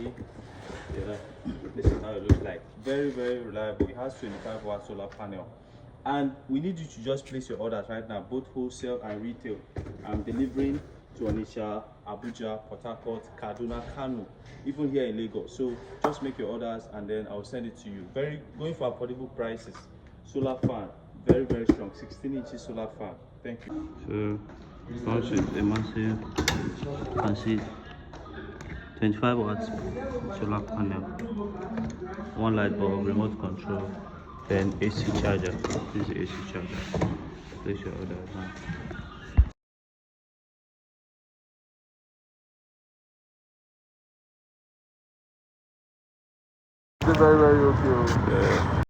see. Yeah, this is how it looks like. Very, very reliable. It has 25-watt solar panel. And we need you to just place your orders right now, both wholesale and retail. I'm delivering to Onitsha, Abuja, Port Harcourt, Kaduna, Kano, even here in Lagos. So just make your orders and then I'll send it to you. Going for affordable prices. Solar fan, very, very strong. 16 inches solar fan. Thank you. So comes with a massive, you can see 25 watts solar panel, one light bulb, remote control, then AC charger. This is the AC charger. Place your order now. Very, very okay. Yeah.